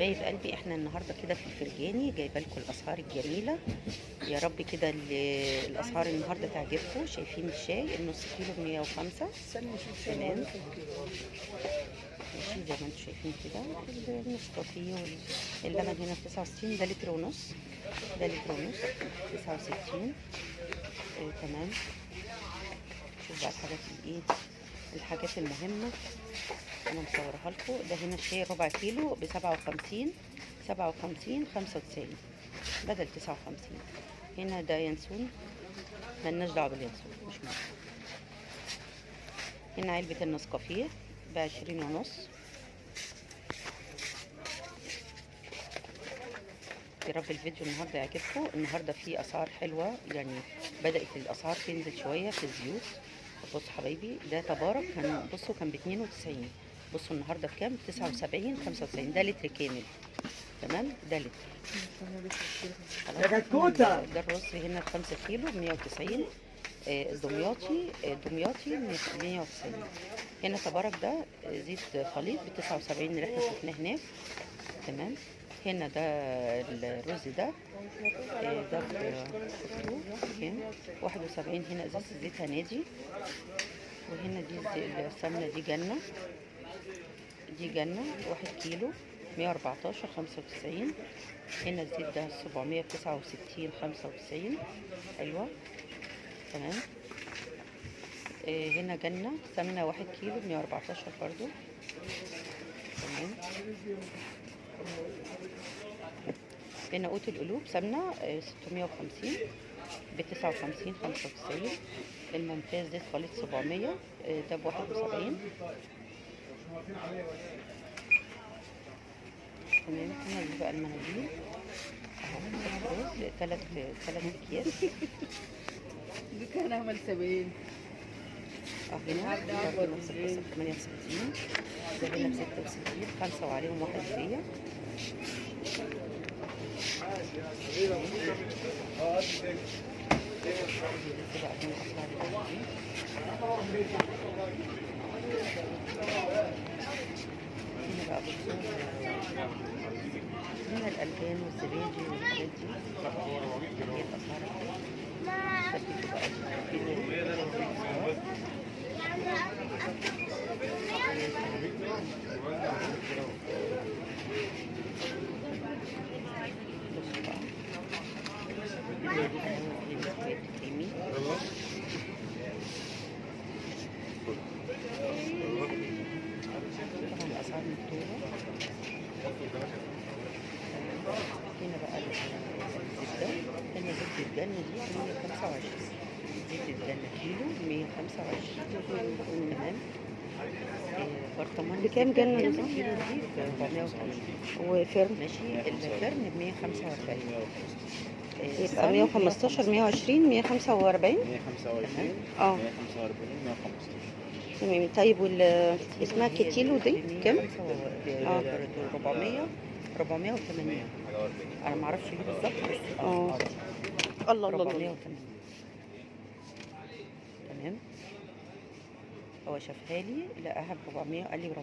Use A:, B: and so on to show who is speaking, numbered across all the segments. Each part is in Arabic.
A: حبايب قلبي، احنا النهارده كده في الفرجاني جايبه لكم الاسعار الجميله. يا رب كده الاسعار النهارده تعجبكم. شايفين الشاي النص كيلو ب 105. تمام، ماشي زي ما انتم شايفين كده. النسكافيه واللبن هنا ب 69، ده لتر ونص، ده لتر ونص 69. تمام. شوف بقى الحاجات الايه، الحاجات المهمه انا مصورها لكم. ده هنا الشاي ربع كيلو ب 57، 57 95 بدل 59. هنا ده ينسون، ملناش دعوه باليانسون، مش مهم. هنا علبه النسكافيه ب 20 ونص. يا رب الفيديو النهارده يعجبكم. النهارده في اسعار حلوه، يعني بدات الاسعار تنزل شويه في الزيوت. بصوا حبايبي، ده تبارك كان، بصوا كان ب 92، بصوا النهارده بكام؟ 79 95، ده لتر كامل. تمام، ده لتر. خلاص. ده الرز هنا ب 5 كيلو ب 190. دمياطي 190. هنا تبارك ده زيت خليط ب 79 اللي احنا شفناه هناك. تمام. هنا ده الرز ده ده بكام؟ 71. هنا ازازة زيت هنادي. وهنا دي السمنة دي جنة، دي جنة 1 كيلو 114 95. هنا الزيت ده 769 95. ايوه تمام. هنا جنة سمنة 1 كيلو 114 برضو. تمام. هنا قوت القلوب سمنة 650 ب 59 95. الممتاز زيت خليط 700 ده ب 71. تمام. هنا دي بقى المناديل اهو، ثلاث اكياس.
B: دي كان عمل 70.
A: هنا ده 68، ده هنا ب 66 5 وعليهم واحد هدية. بقى هنا أسعار الأكل. هنا بقى بصوا، هنا الألبان والزبادي والحاجات دي هي الأسعار. شكلكوا بقى طبعا الأسعار مكتوبة. هنا بقى الزبدة، هنا زبدة الجنة دي 125، زبدة الجنة كيلو 125. تمام. برطمان
C: بكام جنة
A: كيلو
C: نظام؟
A: دي ب 480.
C: وفرن
A: ماشي. الفرن ب 145.
C: يبقى 115 120 145.
D: 125
C: اه
D: 145 115.
C: تمام. طيب اسمها كيلو دي كام؟
A: 400 480. انا ما اعرفش ليه بالظبط بس
C: الله الله الله.
A: 480. تمام. هو شافها لي لقاها ب 400، قال لي 480،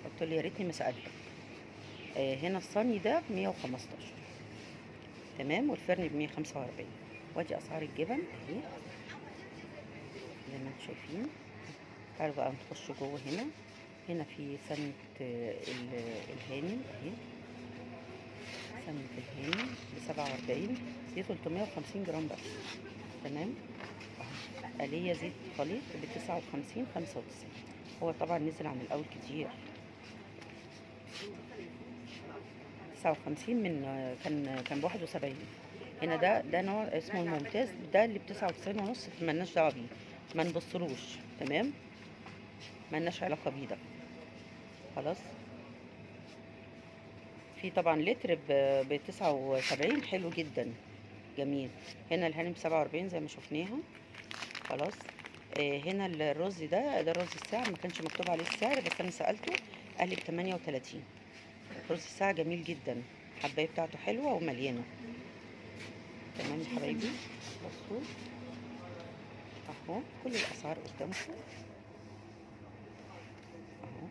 A: قلت له يا ريتني ما سالته. هنا الصيني ده ب 115. تمام. والفرن ب 145. وادي اسعار الجبن اهي زي ما انتم شايفين. تعالوا بقى نخش جوه. هنا في سمنة الهاني اهي، سمنة الهاني ب 47، دي 350 جرام بس. تمام. آلية زيت خليط ب 59 95. هو طبعا نزل عن الأول كتير. 59 من كان ب 71. هنا ده نوع اسمه الممتاز، ده اللي ب 99 ونص، ملناش دعوة بيه، ما نبصلوش. تمام، ملناش علاقة بيه ده. خلاص. في طبعا لتر ب 79 حلو جدا جميل. هنا الهانم ب 47 زي ما شفناها. خلاص. هنا الرز ده الرز الساعة، ما كانش مكتوب عليه السعر بس انا سألته قال لي ب 38. رز الساعة جميل جدا، الحباية بتاعته حلوة ومليانة. تمام يا حبايبي. بصوا اهو كل الاسعار قدامكم اهو.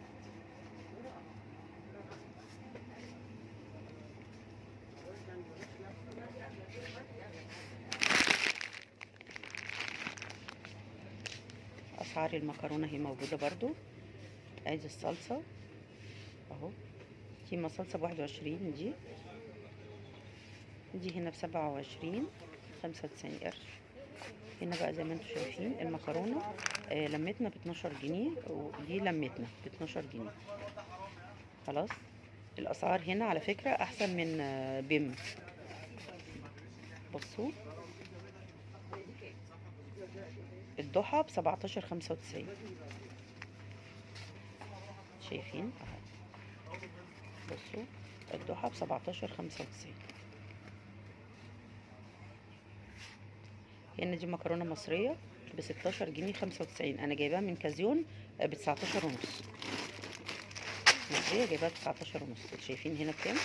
A: اسعار المكرونه هي موجوده برضو. ادي الصلصه اهو، كيما صلصه ب21، دي هنا ب27 95 قرش. هنا بقى زي ما انتم شايفين المكرونه لمتنا ب12 جنيه، ودي لمتنا ب12 جنيه. خلاص الاسعار هنا على فكره احسن من بيم. بصوا الضحى ب17.95، شايفين اهو. بصوا الضحى ب17.95. هنا دي مكرونه مصريه ب16 جنيه 95، انا جايباها من كازيون ب19 ونص. مصريه جايباها ب19 ونص. شايفين هنا بكام؟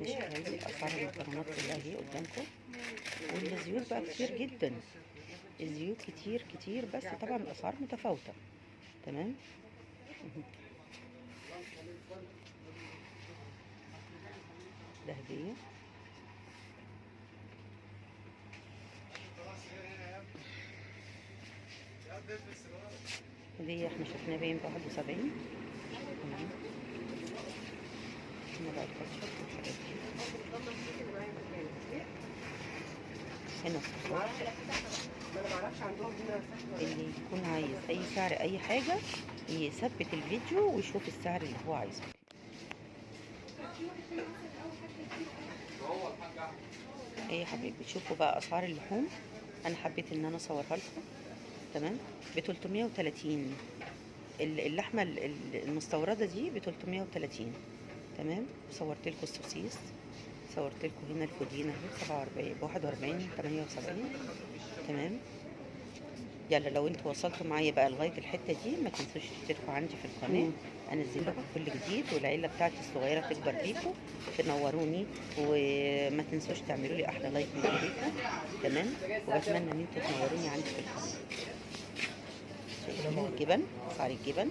A: مش هذه اسعار المكرونات كلها اهي قدامكم. والزيوت بقى كتير جدا، الزيوت كتير كتير، بس طبعا الاسعار متفاوته. تمام. ده هديه. هديه احنا شفناها باين ب71. تمام. هنا بقى الكاتشب والحاجات دي. هنا الصوصات. اللي يكون عايز اي سعر اي حاجه يثبت الفيديو ويشوف السعر اللي هو عايزه. ايه يا حبيبي، شوفوا بقى اسعار اللحوم. انا حبيت ان انا اصورها لكم. تمام. ب330 اللحمه المستورده دي ب330. تمام. صورت لكم السوسيس، صورت لكم هنا الفودينا اهي ب41 78. تمام. يلا لو انتوا وصلتوا معايا بقى لغايه الحته دي ما تنسوش تشتركوا عندي في القناه، انزل لكم كل جديد، والعيله بتاعتي الصغيره تكبر بيكم، تنوروني، وما تنسوش تعملوا لي احلى لايك من ايديكم. تمام. وبتمنى ان انتوا تنوروني عندي في القناه. شايفين الجبن، اسعار الجبن